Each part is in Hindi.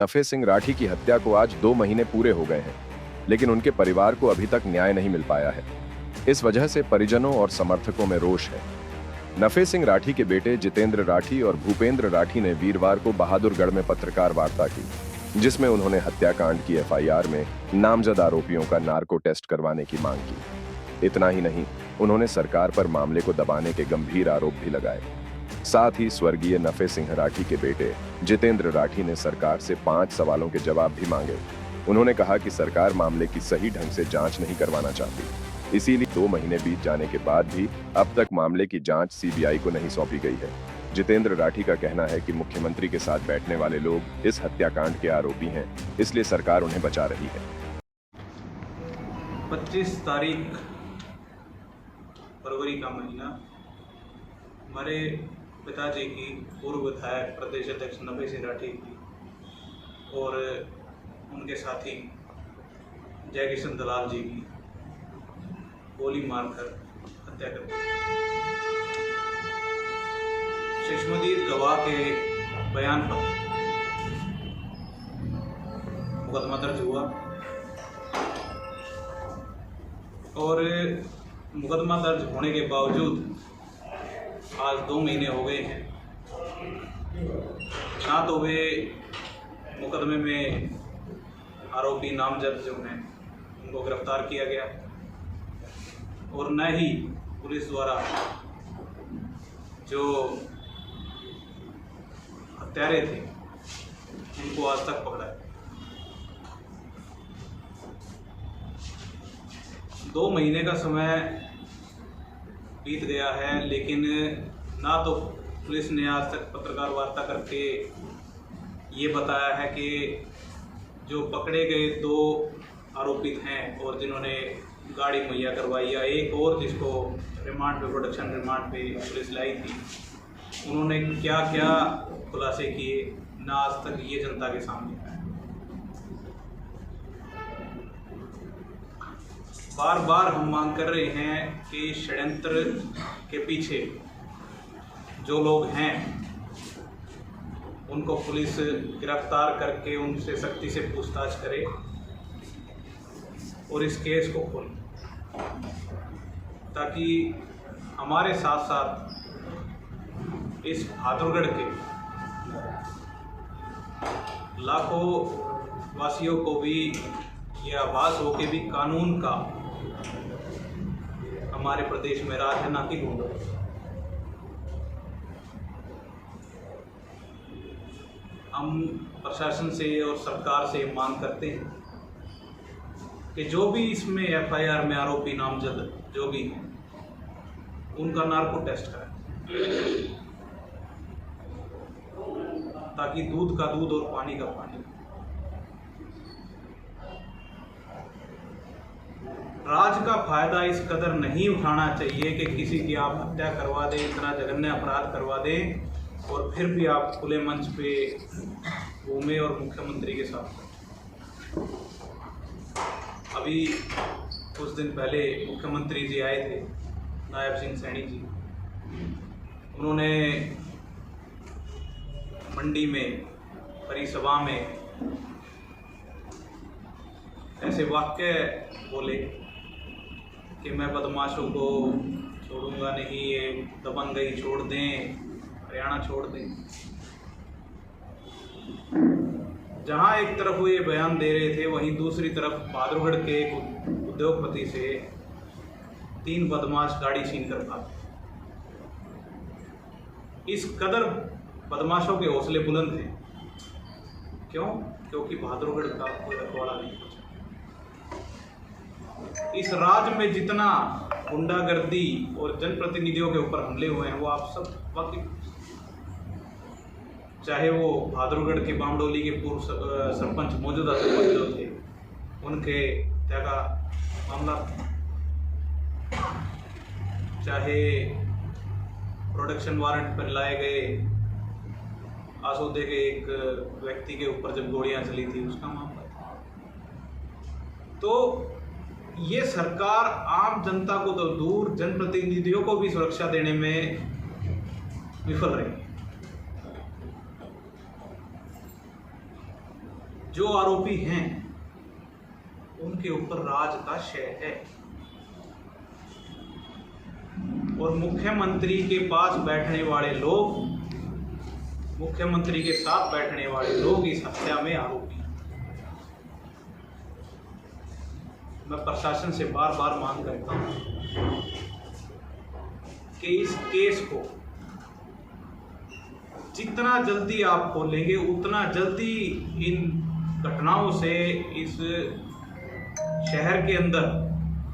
नफे सिंह राठी की हत्या को आज 2 महीने पूरे हो गए हैं, लेकिन उनके परिवार को अभी तक न्याय नहीं मिल पाया है। इस वजह से परिजनों और समर्थकों में रोष है। नफे सिंह राठी के बेटे जितेंद्र राठी और भूपेंद्र राठी ने वीरवार को बहादुरगढ़ में पत्रकार वार्ता की, जिसमें उन्होंने हत्याकांड की एफआईआर में नामजद आरोपियों का नार्को टेस्ट करवाने की मांग की। इतना ही नहीं, उन्होंने सरकार पर मामले को दबाने के गंभीर आरोप भी लगाए। साथ ही स्वर्गीय नफे सिंह राठी के बेटे जितेंद्र राठी ने सरकार से 5 सवालों के जवाब भी मांगे। उन्होंने कहा कि सरकार मामले की सही ढंग से जांच नहीं करवाना चाहती, इसीलिए 2 महीने बीत जाने के बाद भी अब तक मामले की जांच सीबीआई को नहीं सौंपी गई है। जितेंद्र राठी का कहना है कि मुख्यमंत्री के साथ बैठने वाले लोग इस हत्याकांड के आरोपी हैं, इसलिए सरकार उन्हें बचा रही है। 25 तारीख फरवरी का महीना हमारे पिताजी की पूर्व विधायक प्रदेश अध्यक्ष नफे सिंह राठी की और उनके साथी जय किशन दलाल जी की गोली मारकर हत्या कर दी। चश्मदीद गवाह के बयान पर मुकदमा दर्ज हुआ और मुकदमा दर्ज होने के बावजूद आज 2 महीने हो गए हैं। ना तो वे मुकदमे में आरोपी नामजद जो हैं उनको गिरफ्तार किया गया और न ही पुलिस द्वारा जो हत्यारे थे उनको आज तक पकड़ा है। 2 महीने का समय बीत गया है, लेकिन ना तो पुलिस ने आज तक पत्रकार वार्ता करके ये बताया है कि जो पकड़े गए 2 आरोपित हैं और जिन्होंने गाड़ी मुहैया करवाई या एक और जिसको रिमांड पे प्रोडक्शन रिमांड पे पुलिस लाई थी, उन्होंने क्या क्या खुलासे किए, ना आज तक ये जनता के सामने आया। बार बार हम मांग कर रहे हैं कि षड्यंत्र के पीछे जो लोग हैं उनको पुलिस गिरफ्तार करके उनसे सख्ती से पूछताछ करे और इस केस को खोले, ताकि हमारे साथ साथ इस बहादुरगढ़ के लाखों वासियों को भी ये आभास हो कि भी कानून का हमारे प्रदेश में राज है, ना कि गुंडों। हम प्रशासन से और सरकार से मांग करते हैं कि जो भी इसमें एफआईआर में आरोपी नामजद जो भी हैं उनका नार्को टेस्ट करें, ताकि दूध का दूध और पानी का पानी। राज का फायदा इस कदर नहीं उठाना चाहिए कि किसी की आप हत्या करवा दें, इतना जघन्य अपराध करवा दें और फिर भी आप खुले मंच पे घूमे और मुख्यमंत्री के साथ। अभी कुछ दिन पहले मुख्यमंत्री जी आए थे, नायब सिंह सैनी जी, उन्होंने मंडी में परिसभा में ऐसे वाक्य बोले कि मैं बदमाशों को छोड़ूंगा नहीं, ये दबंगई छोड़ दें, हरियाणा छोड़ दें। जहां एक तरफ वो ये बयान दे रहे थे, वहीं दूसरी तरफ बहादुरगढ़ के एक उद्योगपति से 3 बदमाश गाड़ी छीन कर भागे। इस कदर बदमाशों के हौसले बुलंद हैं। क्यों? क्योंकि बहादुरगढ़ का कोई रखवाला नहीं पहुंचा। इस राज्य में जितना गुंडागर्दी और जनप्रतिनिधियों के ऊपर हमले हुए हैं वो आप सब वाकिफ, चाहे वो बहादुरगढ़ के बामडोली के पूर्व सरपंच, मौजूदा सरपंच जो थे, उनके हत्या का मामला, चाहे प्रोडक्शन वारंट पर लाए गए आसोदे के एक व्यक्ति के ऊपर जब गोलियां चली थी उसका मामला था। तो ये सरकार आम जनता को तो दूर, जनप्रतिनिधियों को भी सुरक्षा देने में विफल रही। जो आरोपी हैं उनके ऊपर राज का शय है और मुख्यमंत्री के पास बैठने वाले लोग, मुख्यमंत्री के साथ बैठने वाले लोग इस हत्या में आरोपी हैं। मैं प्रशासन से बार बार मांग करता हूं कि इस केस को जितना जल्दी आप खोलेंगे उतना जल्दी इन घटनाओं से इस शहर के अंदर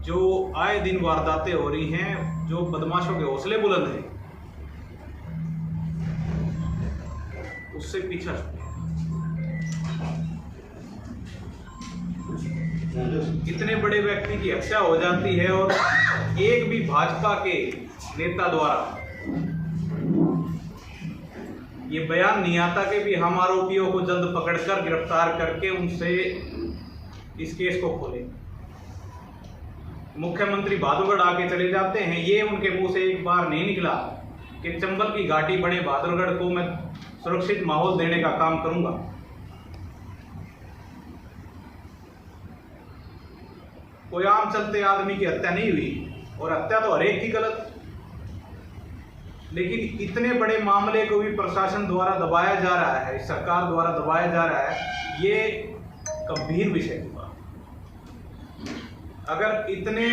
जो आए दिन वारदातें हो रही हैं, जो बदमाशों के हौसले बुलंद हैं, उससे पीछा छूटे। इतने बड़े व्यक्ति की हत्या हो जाती है और एक भी भाजपा के नेता द्वारा ये बयान नहीं आता कि भी हम आरोपियों को जल्द पकड़कर गिरफ्तार करके उनसे इस केस को खोलें। मुख्यमंत्री बहादुरगढ़ आके चले जाते हैं, ये उनके मुंह से एक बार नहीं निकला कि चंबल की घाटी बने बहादुरगढ़ को मैं सुरक्षित माहौल देने का काम करूंगा। कोई आम चलते आदमी की हत्या नहीं हुई और हत्या तो हरेक की गलत, लेकिन इतने बड़े मामले को भी प्रशासन द्वारा दबाया जा रहा है, सरकार द्वारा दबाया जा रहा है। ये गंभीर विषय की बात। अगर इतने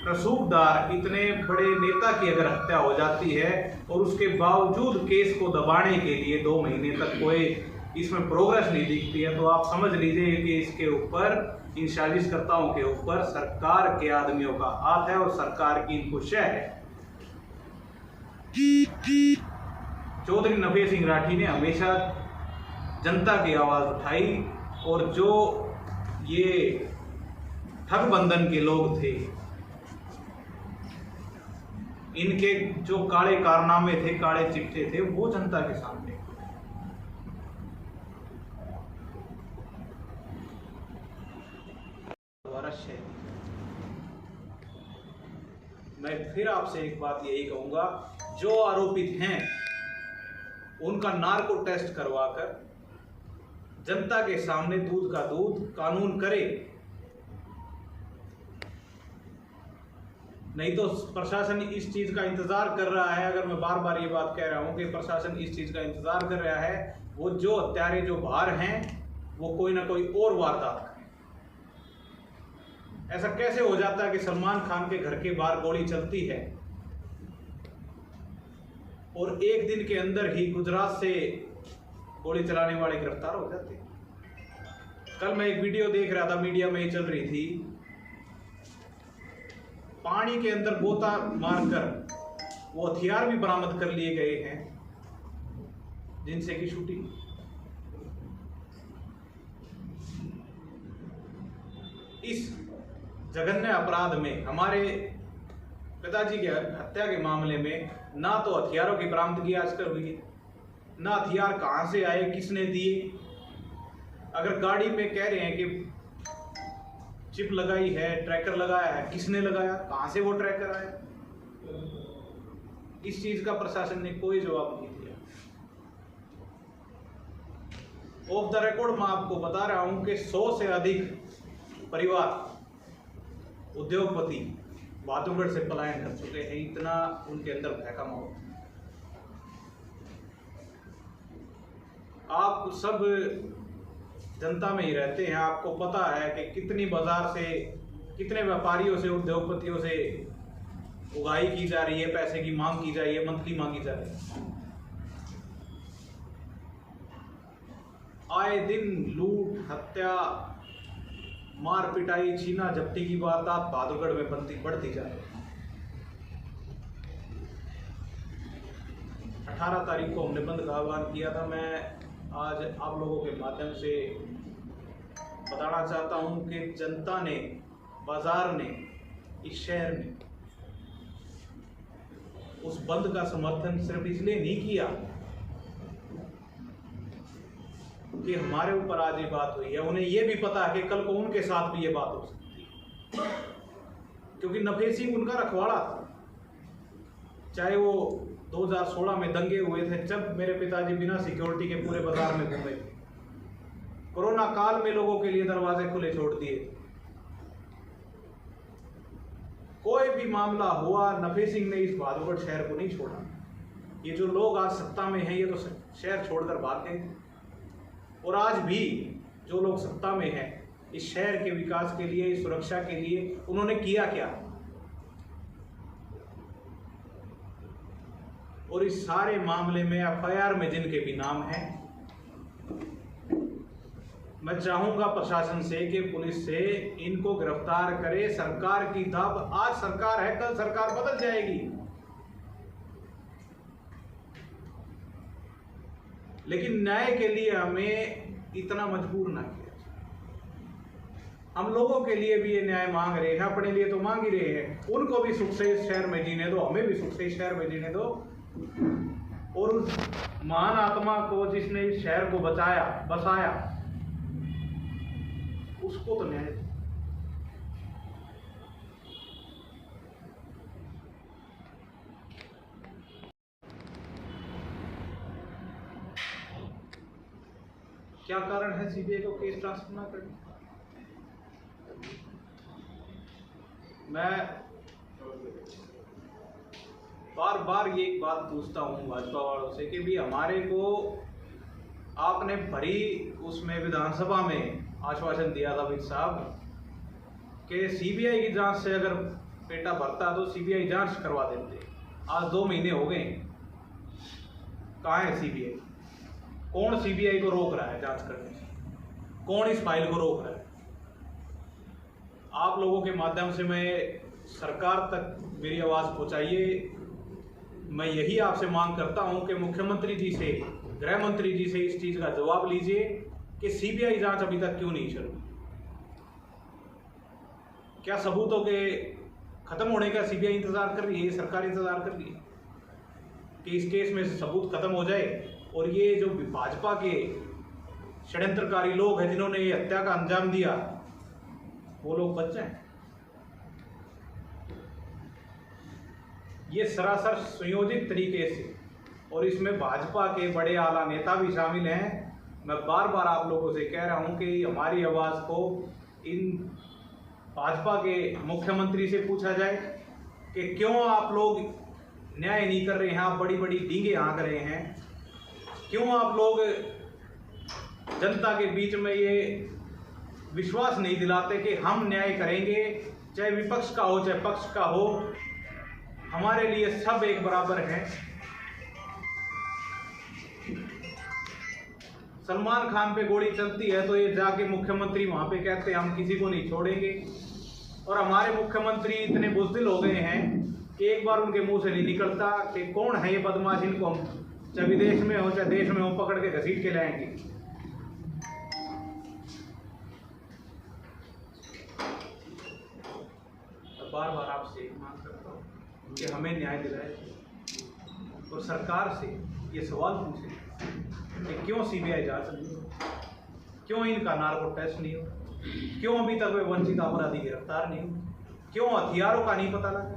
रसूखदार, इतने बड़े नेता की अगर हत्या हो जाती है और उसके बावजूद केस को दबाने के लिए 2 महीने तक कोई इसमें प्रोग्रेस नहीं दिखती है, तो आप समझ लीजिए कि इसके ऊपर, इन साजिशकर्ताओं के ऊपर सरकार के आदमियों का हाथ है और सरकार की इनको शय है। चौधरी नफे सिंह राठी ने हमेशा जनता की आवाज उठाई और जो ये ठगबंधन के लोग थे, इनके जो काले कारनामे थे, काले चिट्ठे थे, वो जनता के सामने। मैं फिर आपसे एक बात यही कहूंगा, जो आरोपित हैं उनका नार्को टेस्ट करवाकर जनता के सामने दूध का दूध कानून करे, नहीं तो प्रशासन इस चीज का इंतजार कर रहा है। अगर मैं बार बार ये बात कह रहा हूं कि प्रशासन इस चीज का इंतजार कर रहा है, वो जो हत्यारे जो बाहर हैं वो कोई ना कोई और वारदात करें। ऐसा कैसे हो जाता है कि सलमान खान के घर के बाहर गोली चलती है और एक दिन के अंदर ही गुजरात से गोली चलाने वाले गिरफ्तार हो जाते हैं। कल मैं एक वीडियो देख रहा था, मीडिया में ही चल रही थी, पानी के अंदर गोता मारकर वो हथियार भी बरामद कर लिए गए हैं जिनसे की शूटिंग। इस जघन्य अपराध में हमारे पिताजी के हत्या के मामले में ना तो हथियारों की बरामदगी आज तक हुई है, ना हथियार कहां से आए, किसने दिए। अगर गाड़ी में कह रहे हैं कि चिप लगाई है, ट्रैकर लगाया है, किसने लगाया, कहां से वो ट्रैकर आया, इस चीज का प्रशासन ने कोई जवाब नहीं दिया। ऑफ द रिकॉर्ड मैं आपको बता रहा हूं कि 100 से अधिक परिवार, उद्योगपति बहादुरगढ़ से पलायन कर चुके हैं। इतना उनके अंदर भय का माहौल। आप सब जनता में ही रहते हैं, आपको पता है कि कितनी बाजार से, कितने व्यापारियों से, उद्योगपतियों से उगाही की जा रही है, पैसे की मांग की जा रही है, मंथली मांगी जा रही है। आए दिन लूट, हत्या, मार पिटाई, छीना झपटी की वारदात बहादुरगढ़ में बढ़ती जा रही है। 18 तारीख को हमने बंद का आह्वान किया था। मैं आज आप लोगों के माध्यम से बताना चाहता हूं कि जनता ने, बाजार ने, इस शहर ने उस बंद का समर्थन सिर्फ इसलिए नहीं किया कि हमारे ऊपर आज ये बात हुई है, उन्हें ये भी पता है कि कल को उनके साथ भी ये बात हो सकती है, क्योंकि नफे सिंह उनका रखवाड़ा था। चाहे वो 2016 में दंगे हुए थे, जब मेरे पिताजी बिना सिक्योरिटी के पूरे बाजार में घूमे थे, कोरोना काल में लोगों के लिए दरवाजे खुले छोड़ दिए। कोई भी मामला हुआ, नफे सिंह ने इस बहादुरगढ़ शहर को नहीं छोड़ा। ये जो लोग आज सत्ता में हैं, ये तो शहर छोड़कर भाग गए। और आज भी जो लोग सत्ता में हैं, इस शहर के विकास के लिए, इस सुरक्षा के लिए उन्होंने किया क्या? और इस सारे मामले में एफआईआर में जिनके भी नाम हैं, मैं चाहूंगा प्रशासन से कि पुलिस से इनको गिरफ्तार करे। सरकार की दब, आज सरकार है, कल सरकार बदल जाएगी, लेकिन न्याय के लिए हमें इतना मजबूर ना किया। हम लोगों के लिए भी ये न्याय मांग रहे हैं, अपने लिए तो मांग ही रहे हैं। उनको भी सुख से इस शहर में जीने दो, हमें भी सुख से इस शहर में जीने दो। और उस महान आत्मा को जिसने इस शहर को बसाया, उसको तो न्याय दो। क्या कारण है सीबीआई को केस ट्रांसफर ना करने? मैं बार बार ये एक बात पूछता हूँ भाजपा वालों से कि भी हमारे को आपने भरी उसमें विधानसभा में आश्वासन दिया था विज साहब कि सीबीआई की जांच से अगर पेटा भरता तो सीबीआई जांच करवा देते। आज 2 महीने हो गए, कहाँ है सीबीआई? कौन सीबीआई को रोक रहा है जांच करने से? कौन इस फाइल को रोक रहा है? आप लोगों के माध्यम से मैं सरकार तक मेरी आवाज़ पहुंचाइए। मैं यही आपसे मांग करता हूं कि मुख्यमंत्री जी से, गृह मंत्री जी से इस चीज़ का जवाब लीजिए कि सीबीआई जांच अभी तक क्यों नहीं शुरू? क्या सबूतों के खत्म होने का सीबीआई इंतजार कर रही है, सरकार इंतजार कर रही है कि इस केस में सबूत खत्म हो जाए और ये जो भाजपा के षड्यंत्रकारी लोग हैं जिन्होंने ये हत्या का अंजाम दिया, वो लोग बच जाएं? ये सरासर सुयोजित तरीके से, और इसमें भाजपा के बड़े आला नेता भी शामिल हैं। मैं बार बार आप लोगों से कह रहा हूं कि हमारी आवाज़ को इन भाजपा के मुख्यमंत्री से पूछा जाए कि क्यों आप लोग न्याय नहीं कर रहे हैं, आप बड़ी बड़ी डींगे हाँक रहे हैं, क्यों आप लोग जनता के बीच में ये विश्वास नहीं दिलाते कि हम न्याय करेंगे, चाहे विपक्ष का हो चाहे पक्ष का हो, हमारे लिए सब एक बराबर हैं। सलमान खान पे गोली चलती है तो ये जाके मुख्यमंत्री वहां पे कहते हैं हम किसी को नहीं छोड़ेंगे, और हमारे मुख्यमंत्री इतने बुज़दिल हो गए हैं कि एक बार उनके मुंह से नहीं निकलता कि कौन है ये बदमाश, इनको हम चाहे विदेश में हो चाहे देश में हो पकड़ के घसीट के लाएंगे। तो बार बार आपसे मांग करता हूँ कि हमें न्याय दिलाए और सरकार से ये सवाल पूछे कि क्यों सीबीआई जांच नहीं हो, क्यों इनका नार्को टेस्ट नहीं हो, क्यों अभी तक वे वंचित अपराधी गिरफ्तार नहीं हो, क्यों हथियारों का नहीं पता लगा,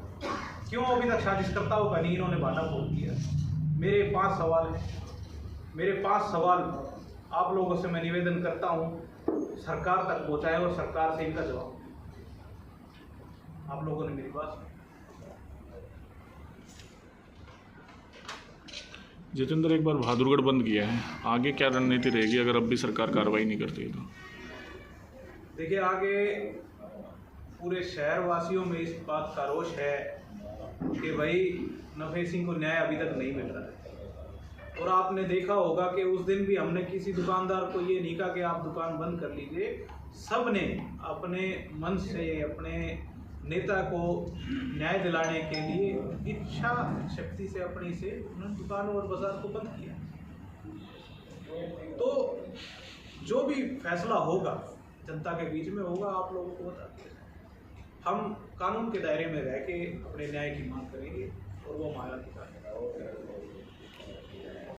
क्यों अभी तक साजिशकर्ताओं का नहीं इन्होंने भांडा फोड़ दिया। मेरे 5 सवाल हैं, मेरे 5 सवाल आप लोगों से मैं निवेदन करता हूँ सरकार तक पहुँचाएं और सरकार से इनका जवाब। आप लोगों ने मेरी बात सुनी। जितेंद्र, एक बार बहादुरगढ़ बंद किया है, आगे क्या रणनीति रहेगी अगर अब भी सरकार कार्रवाई नहीं करती है तो? देखिए, आगे पूरे शहर वासियों में इस बात का रोष है कि भाई नफे सिंह को न्याय अभी तक नहीं मिल रहा है। और आपने देखा होगा कि उस दिन भी हमने किसी दुकानदार को ये नहीं कहा कि आप दुकान बंद कर लीजिए, सब ने अपने मन से अपने नेता को न्याय दिलाने के लिए इच्छा शक्ति से अपनी से उन्होंने दुकानों और बाजार को बंद किया। तो जो भी फैसला होगा जनता के बीच में होगा, आप लोगों को बता दिया। हम कानून के दायरे में रह के अपने न्याय की मांग करेंगे और वो हमारा अधिकार है।